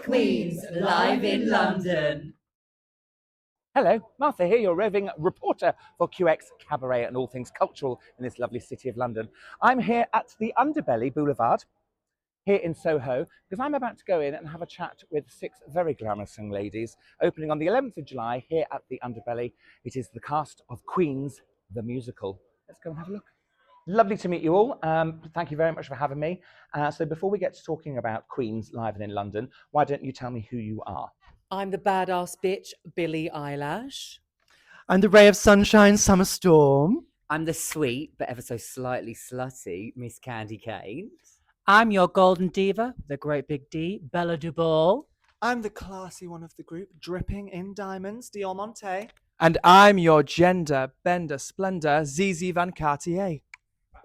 Queenz, live in London. Hello, Martha here, your roving reporter for QX Cabaret and all things cultural in this lovely city of London. I'm here at the Underbelly Boulevard, here in Soho, because I'm about to go in and have a chat with 6 very glamorous young ladies, opening on the 11th of July here at the Underbelly. It is the cast of Queenz, the musical. Let's go and have a look. Lovely to meet you all. Thank you very much for having me. So before we get to talking about Queenz live and in London, why don't you tell me who you are? I'm the badass bitch, Billie Eilish. I'm the ray of sunshine, Summer Storm. I'm the sweet, but ever so slightly slutty, Miss Candy Cane. I'm your golden diva, the great big D, Bella Duball. I'm the classy one of the group, dripping in diamonds, Dior Monte. And I'm your gender bender splendor, ZZ Van Cartier.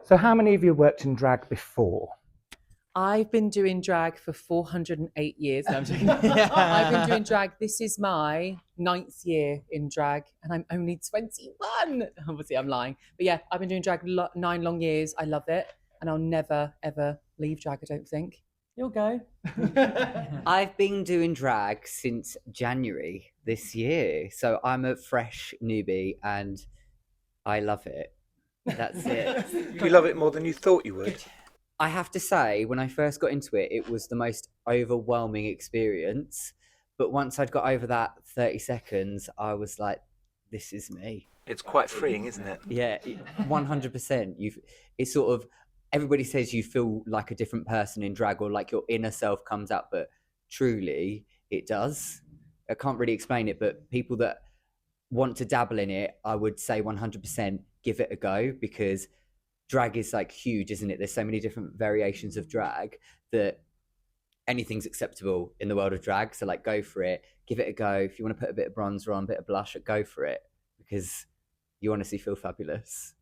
So how many of you worked in drag before? I've been doing drag for 408 years. No, I'm joking. I've been doing drag. This is my 9th year in drag, and I'm only 21. Obviously, I'm lying. But yeah, I've been doing drag 9 long years. I love it. And I'll never, ever leave drag, I don't think. You'll go. I've been doing drag since January this year. So I'm a fresh newbie and I love it. That's it. You love it more than you thought you would? I have to say, when I first got into it, it was the most overwhelming experience. But once I'd got over that 30 seconds, I was like, this is me. It's quite freeing, isn't it? Yeah, 100%. It's sort of, everybody says you feel like a different person in drag or like your inner self comes out, but truly it does. I can't really explain it, but people that want to dabble in it, I would say 100% give it a go, because drag is like huge, isn't it? There's so many different variations of drag that anything's acceptable in the world of drag. So like, go for it, give it a go. If you want to put a bit of bronzer on, a bit of blush, go for it, because you honestly feel fabulous.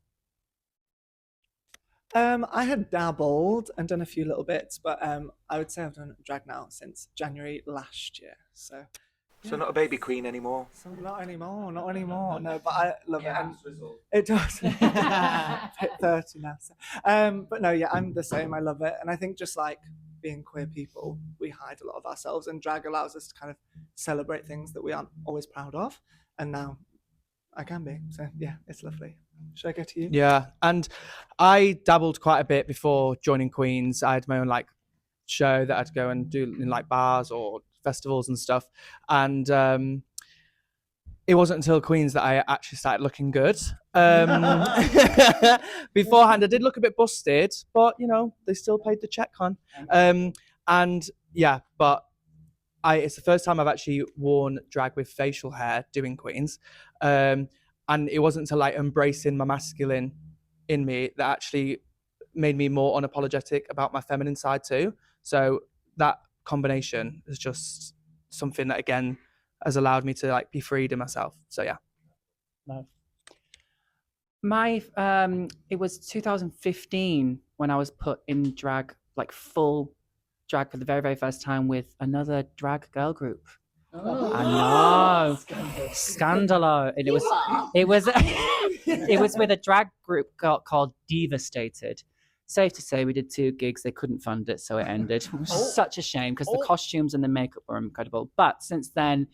I had dabbled and done a few little bits, but I would say I've done drag now since January last year. So not a baby queen anymore? So not anymore. No, but I love it. And it does. Hit 30 now. So. But no, yeah, I'm the same. I love it. And I think just like being queer people, we hide a lot of ourselves, and drag allows us to kind of celebrate things that we aren't always proud of. And now I can be. So yeah, it's lovely. Should I go to you? Yeah, and I dabbled quite a bit before joining Queenz. I had my own like show that I'd go and do in like bars or festivals and stuff. And it wasn't until Queenz that I actually started looking good. Beforehand, I did look a bit busted, but you know, they still paid the check on. And yeah, but it's the first time I've actually worn drag with facial hair doing Queenz. And it wasn't until like embracing my masculine in me that actually made me more unapologetic about my feminine side too. So that combination is just something that again has allowed me to like be freed in myself. So yeah. Love. It was 2015 when I was put in drag, like full drag for the very, very first time with another drag girl group. Oh. I know, Scandalo. And it was it was with a drag group called Devastated. Safe to say, we did 2 gigs. They couldn't fund it, so it ended. It was such a shame, because the costumes and the makeup were incredible. But since then,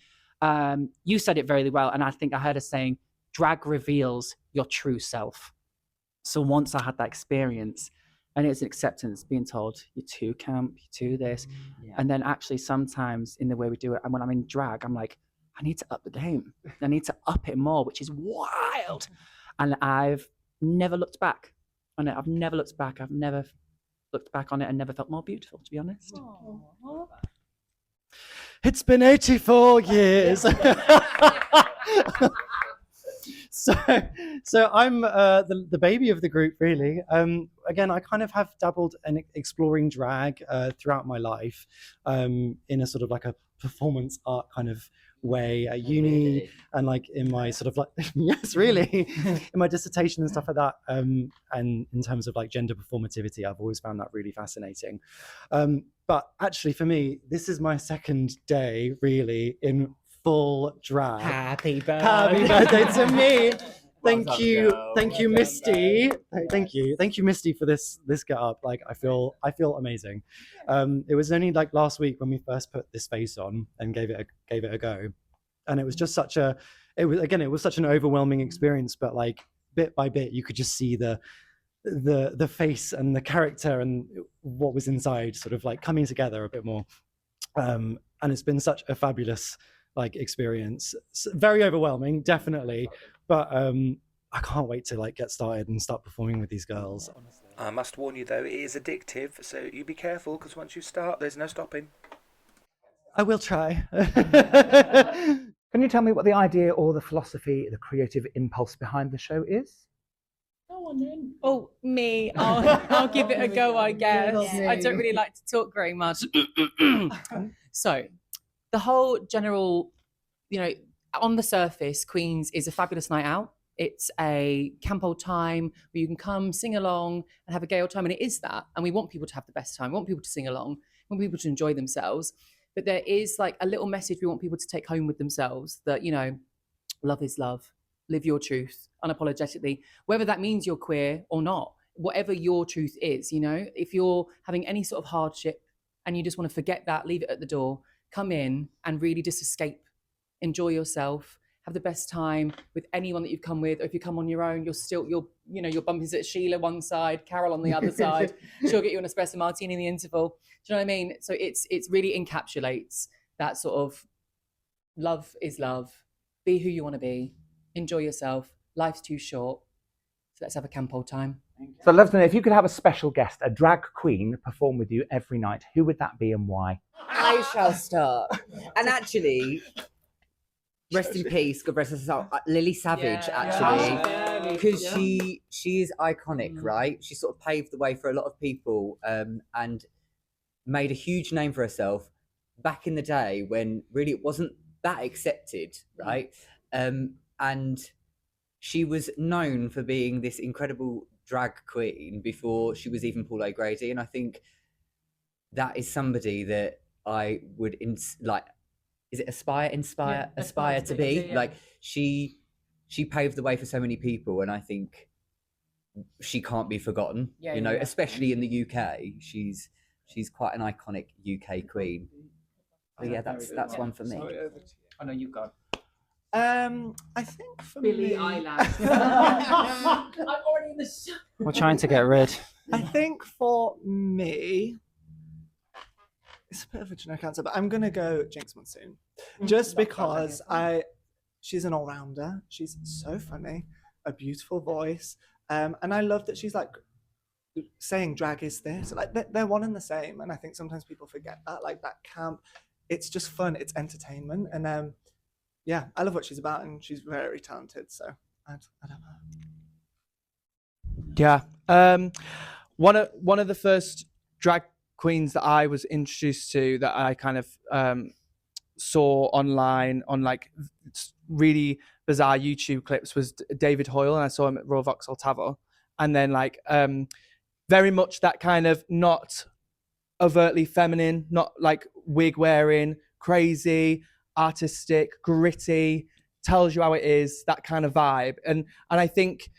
you said it very well, and I think I heard a saying, drag reveals your true self. So once I had that experience, and it's an acceptance, being told, you're too camp, you're too this. Yeah. And then actually sometimes in the way we do it, and when I'm in drag, I'm like, I need to up the game. I need to up it more, which is wild. And I've never looked back on it. I've never looked back. I've never looked back on it and never felt more beautiful, to be honest. Aww. It's been 84 years. So I'm the baby of the group, really. Again, I kind of have dabbled in exploring drag throughout my life in a sort of like a performance art kind of way at uni, and like in my sort of like yes, really, in my dissertation and stuff like that. And in terms of like gender performativity, I've always found that really fascinating. But actually, for me, this is my second day really in full drag. Happy birthday. Happy birthday to me. Thank you, Misty. Thank you, Misty, for this get up. Like, I feel amazing. It was only like last week when we first put this face on and gave it a go, and it was just such an overwhelming experience. But like bit by bit, you could just see the face and the character and what was inside sort of like coming together a bit more. And it's been such a fabulous like experience. Very overwhelming, definitely, but I can't wait to like get started and start performing with these girls, honestly. I must warn you though, it is addictive, so you be careful because once you start, there's no stopping. I will try. Can you tell me what the idea or the philosophy, the creative impulse behind the show is? Go on then. Oh, me. I'll give it a go, I guess. I don't really like to talk very much. So, the whole general, on the surface, Queenz is a fabulous night out. It's a camp old time where you can come, sing along, and have a gay old time. And it is that. And we want people to have the best time. We want people to sing along. We want people to enjoy themselves. But there is like a little message we want people to take home with themselves that, love is love. Live your truth unapologetically, whether that means you're queer or not, whatever your truth is, if you're having any sort of hardship and you just want to forget that, leave it at the door, come in and really just escape, enjoy yourself, have the best time with anyone that you've come with. Or if you come on your own, you're bumping into Sheila one side, Carol on the other side. She'll get you an espresso martini in the interval. Do you know what I mean? So it's really encapsulates that sort of love is love. Be who you want to be. Enjoy yourself. Life's too short. So let's have a camp old time. So I'd love to know if you could have a special guest, a drag queen, perform with you every night. Who would that be and why? I shall start. And actually, rest in peace, God rest her soul, Lily Savage, actually, because she is iconic, right? She sort of paved the way for a lot of people and made a huge name for herself back in the day when really it wasn't that accepted, right? And she was known for being this incredible drag queen before she was even Paul O'Grady, and I think that is somebody that I would aspire to be. Yeah. Like she paved the way for so many people, and I think she can't be forgotten. Especially in the UK, she's quite an iconic UK queen. So yeah, that's one for me. I know you've got. I think for Billie me, Eilish. I'm already in the show. We're trying to get rid. I think for me, it's a bit of a generic answer, but I'm gonna go Jinx Monsoon, just because she's an all-rounder. She's so funny, a beautiful voice, and I love that she's like saying drag is this. Like they're one and the same, and I think sometimes people forget that. Like that camp, it's just fun, it's entertainment, and yeah, I love what she's about, and she's very talented. So I don't know. Yeah, one of the first drag queens that I was introduced to, that I kind of saw online on like really bizarre YouTube clips, was David Hoyle, and I saw him at Royal Vauxhall Tavern, and then like very much that kind of not overtly feminine, not like wig wearing, crazy, artistic, gritty, tells you how it is, that kind of vibe. And I think,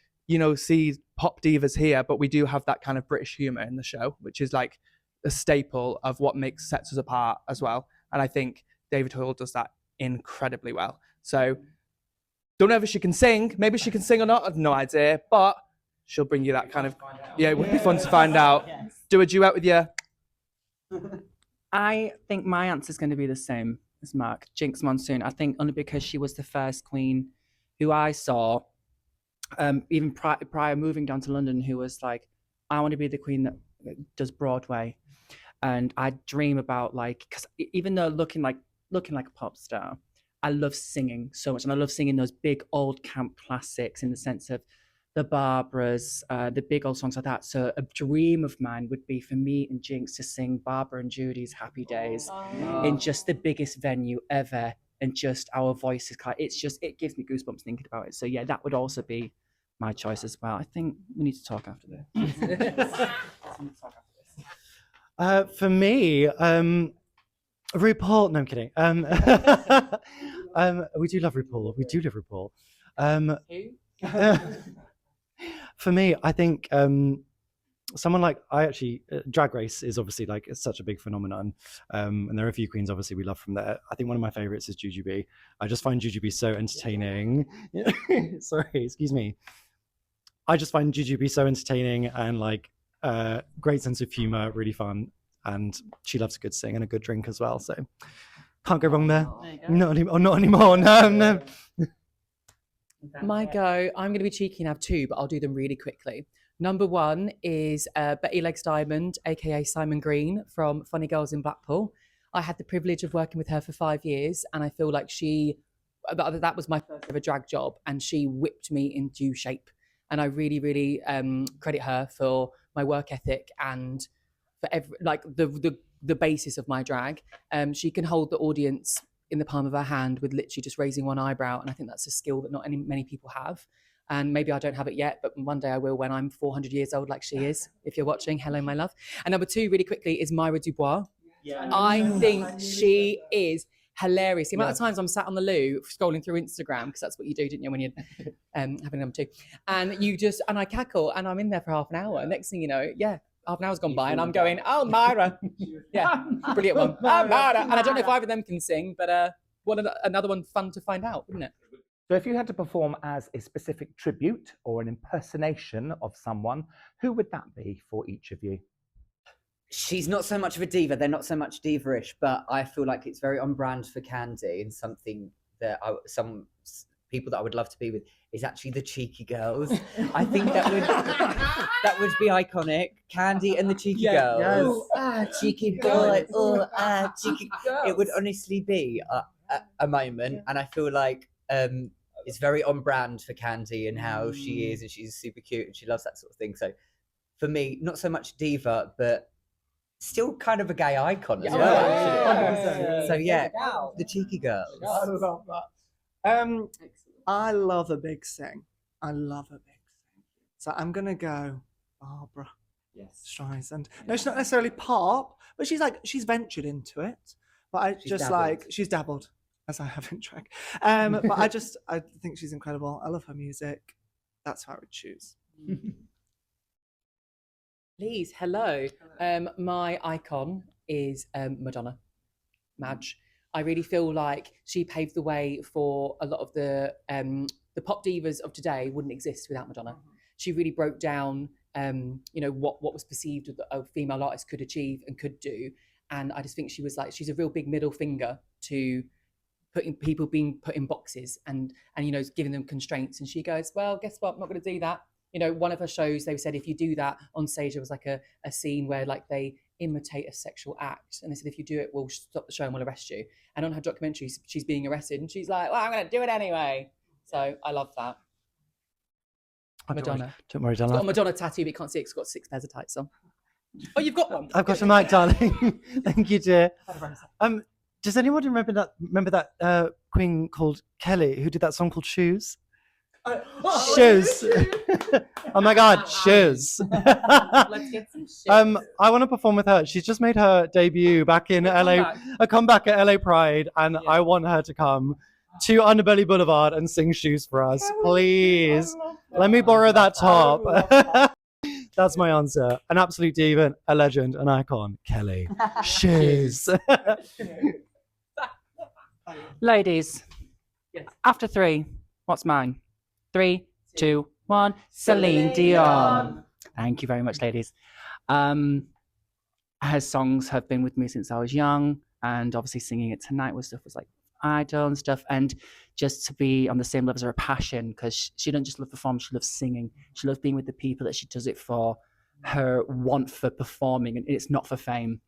see pop divas here, but we do have that kind of British humor in the show, which is like a staple of what sets us apart as well. And I think David Hoyle does that incredibly well. So don't know if she can sing. Maybe she can sing or not, I've no idea, but she'll bring you that kind of, it would be fun to find out. Yes. Do a duet with you. I think my answer is going to be the same as Mark, Jinx Monsoon. I think only because she was the first queen who I saw, even prior moving down to London, who was like, I want to be the queen that does Broadway. And I dream about because even though looking like a pop star, I love singing so much. And I love singing those big old camp classics in the sense of the Barbaras, the big old songs like that. So a dream of mine would be for me and Jinx to sing Barbara and Judy's Happy Days in just the biggest venue ever. And just our voices, it gives me goosebumps thinking about it. So yeah, that would also be my choice as well. I think we need to talk after this. For me, RuPaul. No, I'm kidding. We do love RuPaul. We do love RuPaul. Who? For me, I think someone like Drag Race is obviously like it's such a big phenomenon, and there are a few queens obviously we love from there. I think one of my favorites is Jujubee. I just find Jujubee so entertaining. Sorry, excuse me. I just find Jujubee so entertaining and like great sense of humor, really fun, and she loves a good sing and a good drink as well. So can't go wrong there. Not anymore. No. My go. I'm going to be cheeky and have two, but I'll do them really quickly. Number one is Betty Legs Diamond, aka Simon Green from Funny Girls in Blackpool. I had the privilege of working with her for 5 years, and I feel like that was my first ever drag job, and she whipped me into shape. And I really, really credit her for my work ethic and for the basis of my drag. She can hold the audience in the palm of her hand with literally just raising one eyebrow, and I think that's a skill that not many people have. And maybe I don't have it yet, but one day I will when I'm 400 years old, like she is. If you're watching, hello, my love. And number two, really quickly, is Myra Dubois. Yeah. I think she is hilarious. The amount of times I'm sat on the loo scrolling through Instagram, because that's what you do, didn't you, when you're having number two, and I cackle, and I'm in there for half an hour. Next thing you know, half an hour's gone by, and I'm going, oh, Myra. Yeah, brilliant one. Oh, Myra. And I don't know if either of them can sing, but another one fun to find out, wouldn't it? So if you had to perform as a specific tribute or an impersonation of someone, who would that be for each of you? She's not so much of a diva. They're not so much diva-ish, but I feel like it's very on brand for Candy, and something that some people that I would love to be with is actually the Cheeky Girls. I think that would be iconic. Candy and the Cheeky Girls. Yes. Cheeky boy. Cheeky. It would honestly be a moment, and I feel like it's very on brand for Candy and how she is, and she's super cute and she loves that sort of thing. So for me, not so much diva, but still kind of a gay icon as well. Actually. So the Cheeky Girls. I love that. I love a big sing. So I'm gonna go Barbara Streisand. No, she's not necessarily pop, but she's ventured into it. But she's dabbled, as I have in drag. But I think she's incredible. I love her music. That's who I would choose. Please, hello. My icon is Madonna, Madge. I really feel like she paved the way for a lot of the pop divas of today wouldn't exist without Madonna. She really broke down, what was perceived a female artist could achieve and could do. And I just think she's a real big middle finger to being put in boxes and giving them constraints. And she goes, well, guess what? I'm not going to do that. One of her shows, they said if you do that on stage, there was like a scene where like they imitate a sexual act, and they said if you do it, we'll stop the show and we'll arrest you. And on her documentary, she's being arrested, and she's like, well, I'm going to do it anyway. So I love that. Madonna. Don't worry, darling. It's got a Madonna tattoo, but you can't see it 'cause it's got 6 pairs of tights on. Oh, you've got one. I've got a mic, darling. Thank you, dear. Does anyone remember that queen called Kelly who did that song called Shoes? Shoes. Oh my God, Shoes. Let's get some shoes. I want to perform with her. She's just made her debut back in LA, a comeback at LA Pride, and I want her to come to Underbelly Boulevard and sing Shoes for us, please. Let me borrow that top. That's my answer. An absolute diva, a legend, an icon, Kelly. Shoes. Ladies, after 3, what's mine? 3, 2, 1. Celine Dion. Thank you very much, ladies. Her songs have been with me since I was young, and obviously singing it tonight was like Idol and stuff, and just to be on the same level as her passion, because she doesn't just love performing, she loves singing. She loves being with the people that she does it for. Her want for performing, and it's not for fame.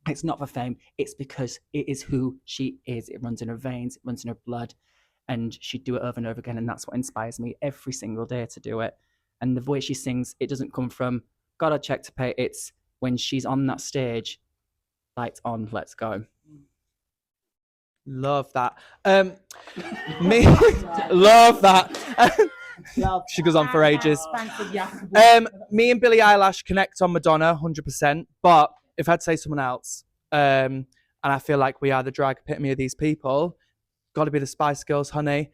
It's not for fame. It's because it is who she is. It runs in her veins. It runs in her blood. And she'd do it over and over again. And that's what inspires me every single day to do it. And the way she sings, it doesn't come from, got a check to pay. It's when she's on that stage, lights on, let's go. Love that. Me, love that. She goes on for ages. Me and Billie Eilish connect on Madonna 100%. But if I'd say someone else, and I feel like we are the drag epitome of these people, got to be the Spice Girls, honey.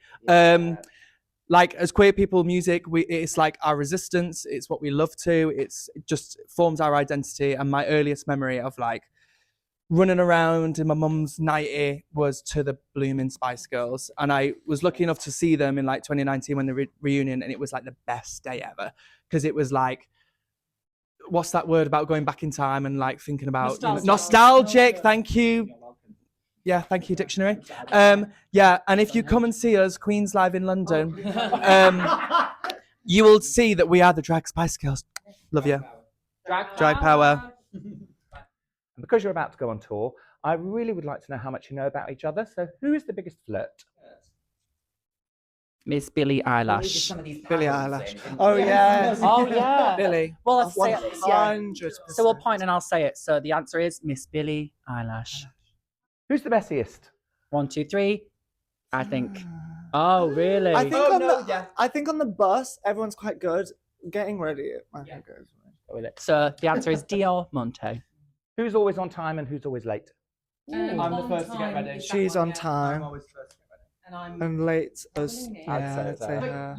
like as queer people, music, it's like our resistance. It's what we love to. It just forms our identity. And my earliest memory of like running around in my mum's nightie was to the blooming Spice Girls, and I was lucky enough to see them in like 2019 when the reunion, and it was like the best day ever because it was like, what's that word about going back in time and like thinking about nostalgic. Thank you. Yeah, thank you, dictionary. Yeah, and if you come and see us, Queenz live in London, you will see that we are the drag Spice Girls. Love you. Drag power. And because you're about to go on tour, I really would like to know how much you know about each other. So who is the biggest flirt? Miss Billie Eilish. Billie Eilish. Oh yes. Oh yeah. Billie. Well, let's say it. Yeah. 100%. So we'll point and I'll say it. So the answer is Miss Billie Eilish. Who's the messiest? 1, 2, 3. I think. Oh really? I think on the bus, everyone's quite good. Getting ready. So the answer is Dio Monte. Who's always on time and who's always late? I'm the first to get ready. She's on time. I'm always first to get ready. And And late as I'd say her.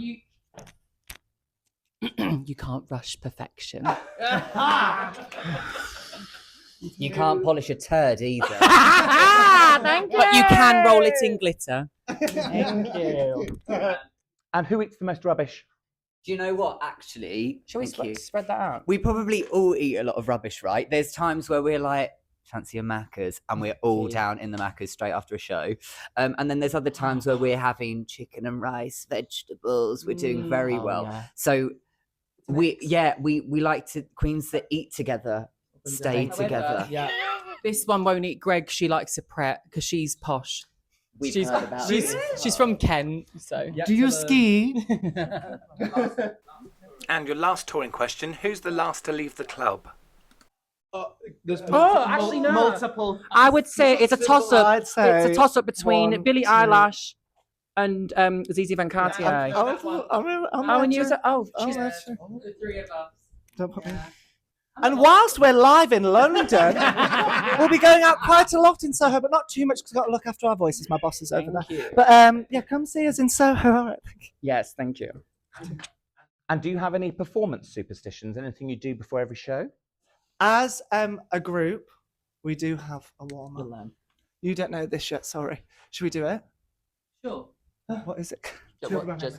you can't rush perfection. You can't polish a turd either. Thank you. But you can roll it in glitter. Thank you. And who eats the most rubbish? Do you know what? Actually, Shall we spread that out? we probably all eat a lot of rubbish, right? There's times where we're like, fancy a Macca's, and we're all down in the Macca's straight after a show. And then there's other times where we're having chicken and rice, vegetables. We're doing very well. Yeah. So we like to Queens that eat together, stay together. Yeah. This one won't eat Greg. She likes a Pret because she's posh. We've She's heard about it. she's from Kent, so. Do you ski? And your last touring question, who's the last to leave the club? Actually, no. Multiple. I would say it's a toss-up. I'd say It's a toss-up between one, Billie two. Eilish and Zizi Van Cartier. She's The three of us. Don't put me. And whilst we're live in London, we'll be going out quite a lot in Soho, but not too much because I've got to look after our voices. My boss is over there. But yeah, come see us in Soho. All right. Yes, thank you. And do you have any performance superstitions? Anything you do before every show? As a group, we do have a warm-up. You don't know this yet, sorry. Should we do it? Sure. What is it?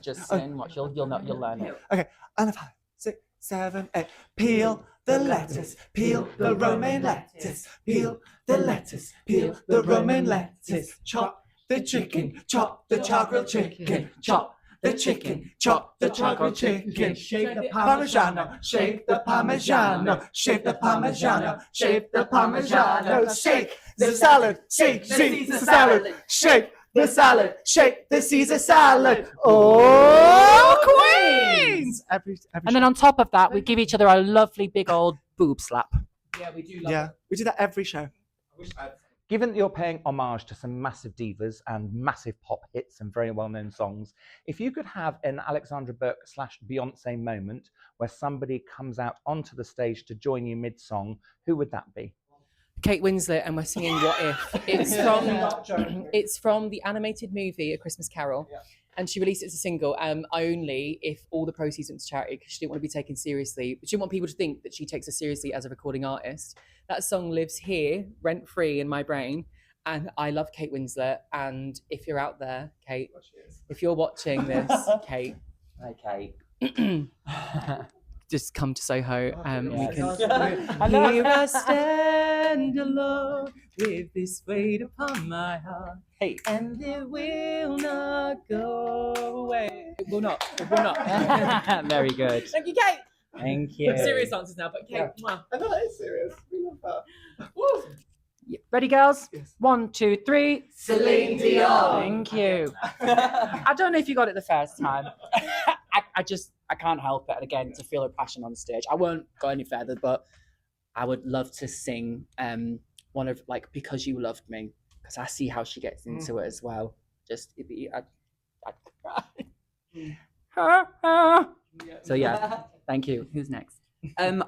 Just sing. Watch. You'll learn it. Okay, and 5, 6, 7, 8. Peel the lettuce, peel the romaine lettuce, peel the lettuce, peel the romaine lettuce. Chop the chicken, chop the char-grilled chicken, chop the chicken, chop the char-grilled chicken. Shake the parmigiano, shake the parmigiano, shake the parmigiano, shake the parmigiano. Shake the salad, shake the salad, shake the salad, shake the Caesar salad. Oh, Queenz! Every And then on top of that, we give each other a lovely big old boob slap. Yeah, we do. yeah, we do that every show. Given that you're paying homage to some massive divas and massive pop hits and very well-known songs, if you could have an Alexandra Burke / Beyonce moment where somebody comes out onto the stage to join you mid-song, who would that be? Kate Winslet, and we're singing "What If." It's from the animated movie A Christmas Carol, and she released it as a single. Only if all the proceeds went to charity because she didn't want to be taken seriously. But she didn't want people to think that she takes us seriously as a recording artist. That song lives here, rent free in my brain, and I love Kate Winslet. And if you're out there, Kate, if you're watching this, Kate, Okay. just come to Soho and we Yes. can hear us stand alone with this weight upon my heart. Hey. And it will not go away. It will not. It will not. Very good. Thank you, Kate. Thank you. Serious answers now, but Kate. Mwah. I know that is serious. We love that. Ready, girls? Yes. 1, 2, 3. Celine Dion. Thank you. I don't know if you got it the first time. I can't help it. And again, to feel her passion on stage. I won't go any further, but I would love to sing one of like Because You Loved Me, because I see how she gets into it as well. Just I'd cry. So yeah, thank you. Who's next?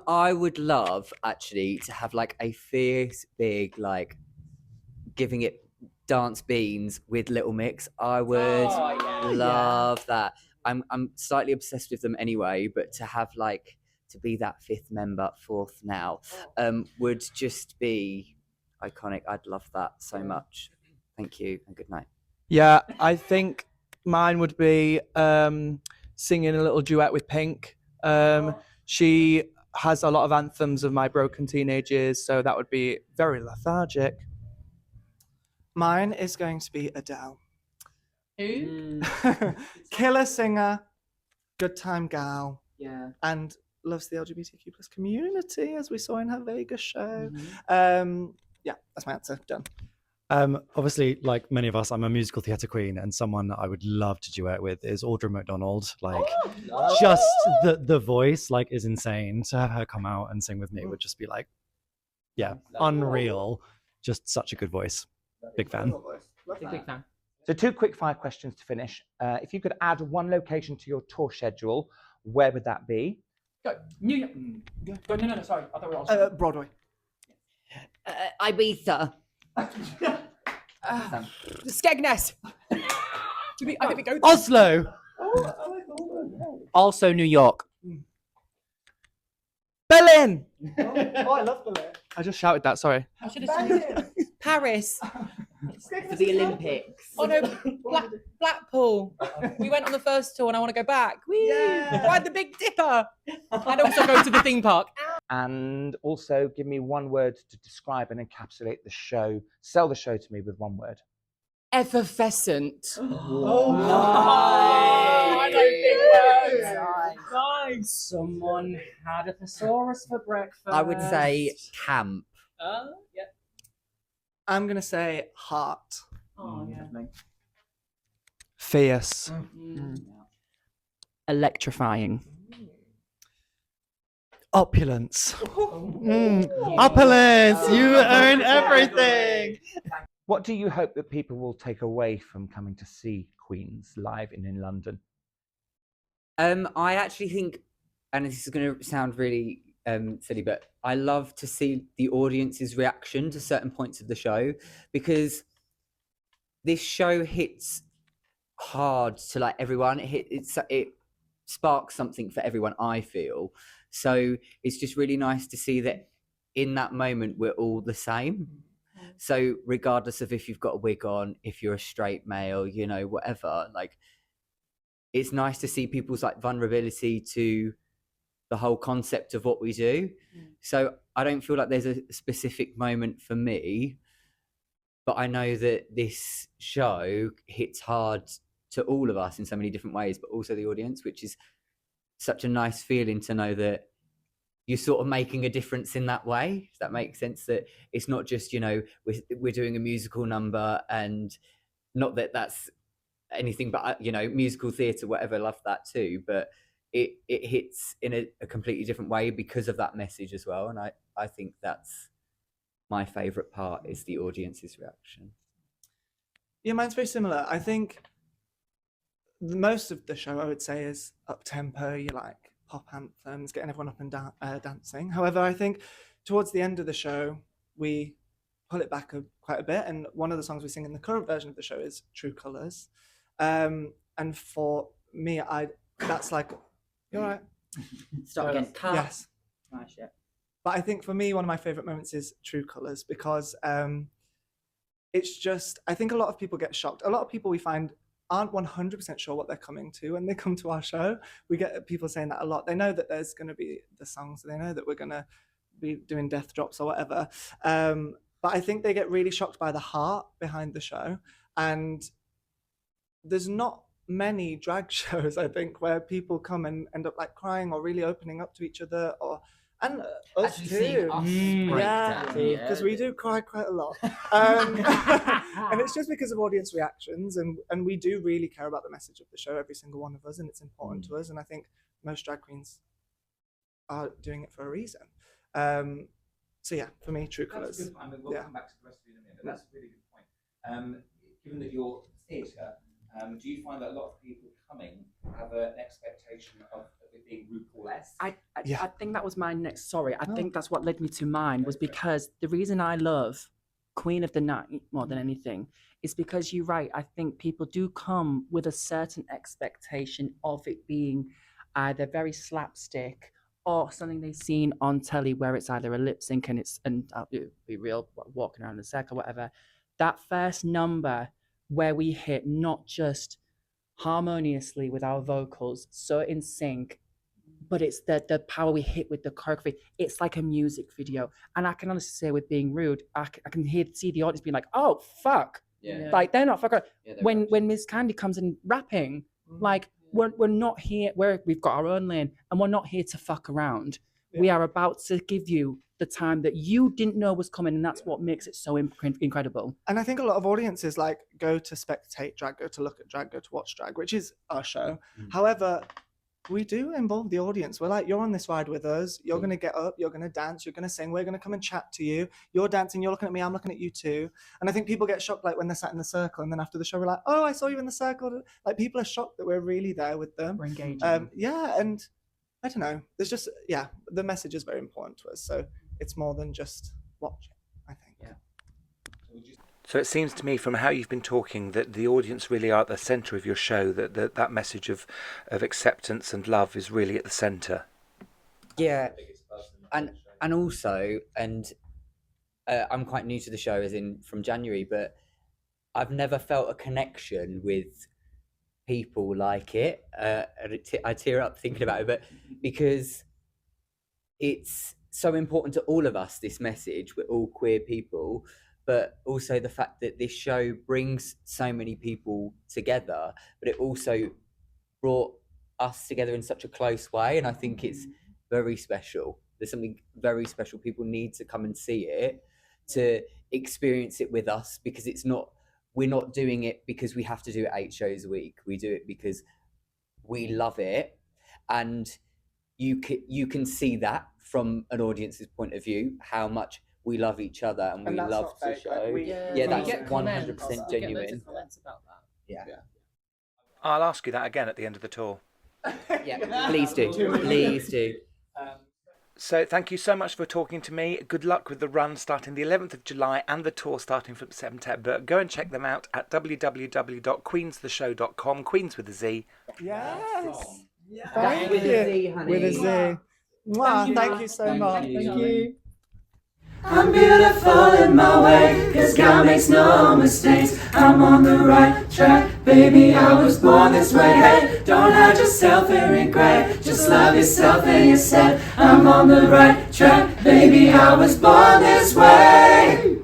I would love actually to have like a fierce, big, like giving it dance beans with Little Mix. I would love that. I'm slightly obsessed with them anyway, but to have like to be that fifth member, fourth now, would just be iconic. I'd love that so much. Thank you and good night. Yeah, I think mine would be singing a little duet with Pink. She has a lot of anthems of my broken teenage years, so that would be very lethargic. Mine is going to be Adele. Who? Killer singer, good time gal, Yeah. and loves the LGBTQ plus community, as we saw in her Vegas show. Yeah, that's my answer. Done. Obviously, like many of us, I'm a musical theatre queen, and someone that I would love to duet with is Audra McDonald. Like, just the voice, like, is insane. To have her come out and sing with me would just be like, yeah, unreal. Just such a good voice. Big fan. Big fan. So 2 quick fire questions to finish. If you could add one location to your tour schedule, where would that be? Go. New York. Go. No, sorry. I thought we were all Broadway. Ibiza. Skegness. I think we go. Oslo. Also New York. Berlin. I love Berlin. I just shouted that. Sorry. I should have said Paris. For the Olympics. Oh no, Blackpool. We went on the first tour and I want to go back. Ride the Big Dipper. And also go to the theme park. And also give me one word to describe and encapsulate the show. Sell the show to me with one word. Effervescent. Nice. Someone had a thesaurus for breakfast. I would say camp. Yeah. I'm gonna say heart. Oh, yeah. Fierce. Electrifying. Opulence. Opulence. You earn everything. What do you hope that people will take away from coming to see Queenz live in London? I actually think, and this is going to sound really silly, but I love to see the audience's reaction to certain points of the show, because this show hits hard to like everyone. It sparks something for everyone, I feel. So it's just really nice to see that in that moment we're all the same. So regardless of if you've got a wig on, if you're a straight male, you know, whatever, like it's nice to see people's like vulnerability to the whole concept of what we do. So I don't feel like there's a specific moment for me, but I know that this show hits hard to all of us in so many different ways, but also the audience, which is such a nice feeling to know that you're sort of making a difference in that way. Does that make sense? That it's not just, you know, we're doing a musical number, and not that that's anything but, you know, musical theatre, whatever, love that too, but it hits in a completely different way because of that message as well. And I think that's my favourite part, is the audience's reaction. Yeah, mine's very similar. I think most of the show, I would say, is up-tempo. You like pop anthems, getting everyone up and dancing. However, I think towards the end of the show, we pull it back quite a bit. And one of the songs we sing in the current version of the show is True Colours. And for me, that's like, you're right. Start again. Yes. Nice, yeah. But I think for me, one of my favourite moments is True Colours, because it's just, I think a lot of people get shocked. A lot of people we find aren't 100% sure what they're coming to when they come to our show. We get people saying that a lot. They know that there's going to be the songs. They know that we're going to be doing death drops or whatever. But I think they get really shocked by the heart behind the show. And there's not many drag shows, I think, where people come and end up like crying or really opening up to each other, and us too. Yeah, because we do cry quite a lot. And it's just because of audience reactions, and we do really care about the message of the show, every single one of us, and it's important to us. And I think most drag queens are doing it for a reason. So yeah, for me, True Colours. That's a good point. I mean, we'll come back to the rest of it in a minute, but that's a really good point. Given that you're theatre, do you find that a lot of people coming have an expectation of it being RuPaul-esque? I think that was my next. Sorry, I think that's what led me to mine, was because the reason I love queen of the night more than anything is because you're right. I think people do come with a certain expectation of it being either very slapstick or something they've seen on telly where it's either a lip sync and I'll be real, walking around the circle, whatever. That first number where we hit not just harmoniously with our vocals, so in sync, but it's the power we hit with the choreography. It's like a music video. And I can honestly say, with being rude, I can see the audience being like, oh, fuck. Yeah. Like, they're not fucking. Yeah, When Miss Candy comes in rapping, like, we're not here, we've got our own lane, and we're not here to fuck around. We are about to give you the time that you didn't know was coming, and that's what makes it so incredible. And I think a lot of audiences like go to spectate drag, go to look at drag, go to watch drag, which is our show. However, we do involve the audience. We're like, you're on this ride with us. You're going to get up, you're going to dance, you're going to sing. We're going to come and chat to you. You're dancing, you're looking at me, I'm looking at you too. And I think people get shocked like when they're sat in the circle, and then after the show, we're like, oh, I saw you in the circle. Like, people are shocked that we're really there with them. We're engaging. Yeah, and I don't know. There's just, the message is very important to us. So it's more than just watching, I think. Yeah. So it seems to me, from how you've been talking, that the audience really are at the centre of your show, that message of acceptance and love is really at the centre. Yeah, and also, I'm quite new to the show, as in from January, but I've never felt a connection with people like it. I tear up thinking about it, but because it's so important to all of us, this message, we're all queer people, but also the fact that this show brings so many people together, but it also brought us together in such a close way, and I think it's very special. There's something very special. People need to come and see it, to experience it with us, because we're not doing it because we have to do it 8 shows a week. We do it because we love it, and you can see that from an audience's point of view, how much we love each other and we love the show. That's 100% genuine. About that. Yeah. I'll ask you that again at the end of the tour. Yeah, please do. Please do. So thank you so much for talking to me. Good luck with the run starting the 11th of July and the tour starting from September. Go and check them out at www.queenztheshow.com. Queenz with a Z. Yes. Thank with a Z, honey. With a Z. Mwah, thank you so much. Thank you. I'm beautiful in my way, 'cause God makes no mistakes. I'm on the right track, baby, I was born this way. Hey, don't hide yourself in regret, just love yourself and you said I'm on the right track, baby, I was born this way.